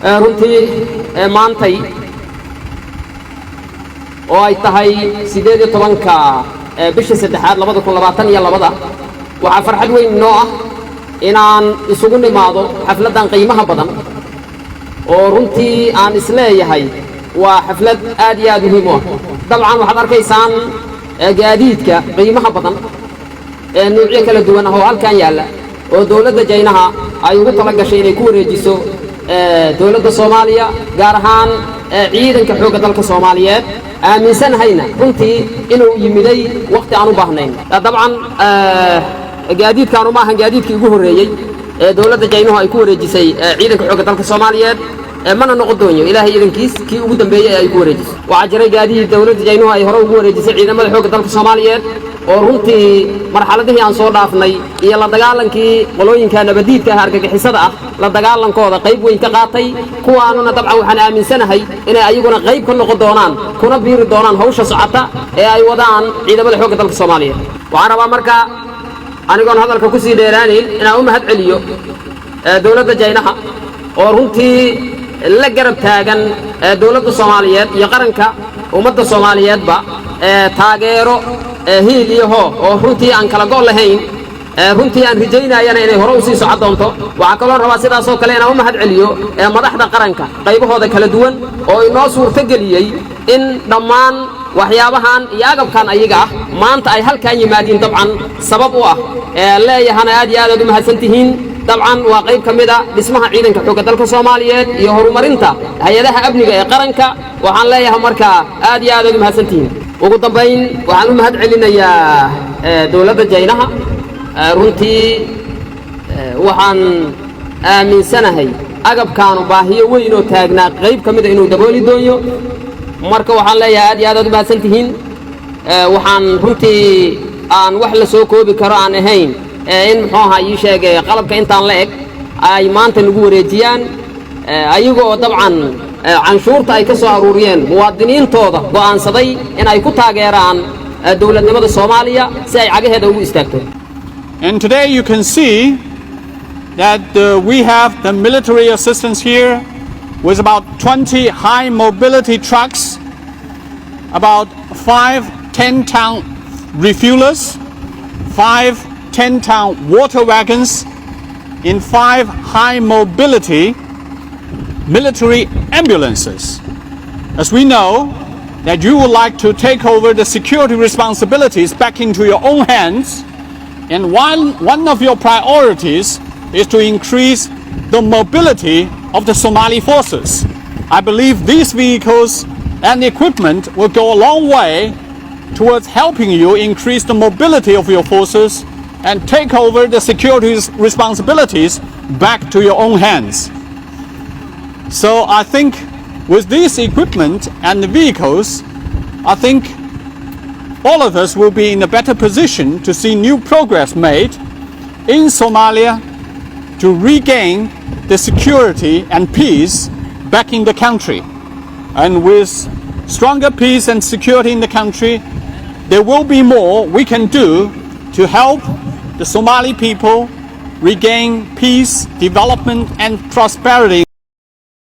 runtii maantay oo ay tahay 18 bisha 3 2022 waxaa farxad weyn noo ah inaan isugu nimaado xafladan qiimaha badan oo runtii aan isleeyahay waa xaflad aad iyo aad muhiim u ah dabcan waxaad arkaysaan gaadiidka qiimaha badan nuucyo kala duwan oo halkan yaala oo dawladda Jaynaha ay ugu tala gashay inay ku wareejiso dawladda Soomaaliya gaar ahaan ciidanka xoogga dalka Soomaaliyeed aaminsanahyna runtii inuu yimiday waqti aan u baahnayn dabcan gaadiidkaanu ma ahan gaadiidkii ugu horeeyay dawladda Jaynaha ay ku wareejisay ciidanka xoogga dalka Soomaaliyeed mana noqon doono ilaahay idankiis kii ugu dambeeyay ay ku wareejisay waxa jiray gaadiid dawladda Jaynaha ay hore ugu wareejisay ciidamada xoogga dalka Soomaaliyeed oo runtii marxaladihii aan soo dhaafnay iyo la dagaalankii qolooyinka nabadiidka argagixisada ah la dagaalankooda qayb weyn ka qaatay kuwaanuna dabcan waxaan aaminsanahay inay ayaguna qayb ka noqon doonaan kuna biiri doonaan hawsha socota ee ay wadaan ciidamada xoogga dalka Soomaaliyeed waxaan rabaa marka anigoon hadalka ku sii dheeraanin inaan u mahad celiyo dawladda Jaynaha oo runtii la garab taagan dawladda Soomaaliyeed iyo qaranka ummadda Soomaaliyeedba taageero hiil iyo hoo oo runtii aan kala go'ol lahayn runtii aan rijaynayana inay hore u sii socod doonto waxa kale oo rabaa sidaas oo kale inaan u mahad celiyo madaxda qaranka qaybahooda kala duwan oo inoo suurto geliyay in dhammaan waxyaabahan iyo agabkan ayaga ah maanta ay halkaan yimaadeen dabcan sabab u ah leeyahana aad iyo aad u mahadsantihiin dabcan waa qayb kamida dhismaha ciidanka xoogga dalka Soomaaliyeed iyo horumarinta hay'adaha amniga ee qaranka waxaan leeyahay marka aad iyo aad u mahadsantihiin ugu dambeyn waxaan u mahad celinayaa dawladda Jaynaha runtii waxaan aaminsanahay agabkaanu baahiyo weyn oo taagnaa qayb kamida inuu dabooli doono marka waxaan leeyahay aad iyo aad u mahadsantihiin waxaan runtii aan wax la soo koobi karo aan ahayn in muxuu ahaa ii sheegay qalabka intaan la eg ay maanta lagu wareejiyaan ayagoo dabcan canshuurta ay ka soo aruuriyeen muwaadiniintooda go'aansaday in ay ku taageeraan dawladnimada Soomaaliya si ay cagaheeda ugu istaagto. And today you can see that we have the military assistance here with about 20 high mobility trucks, about 5 10-ton refuelers, 5 10-ton water wagons in 5 high mobility military ambulances. As we know that you would like to take over the security responsibilities back into your own hands, and one of your priorities is to increase the mobility of the Somali forces. I believe these vehicles and equipment will go a long way towards helping you increase the mobility of your forces and take over the security responsibilities back to your own hands. So I think with this equipment and the vehicles, I think all of us will be in a better position to see new progress made in Somalia to regain the security and peace back in the country. And with stronger peace and security in the country, there will be more we can do to help the Somali people regain peace, development and prosperity.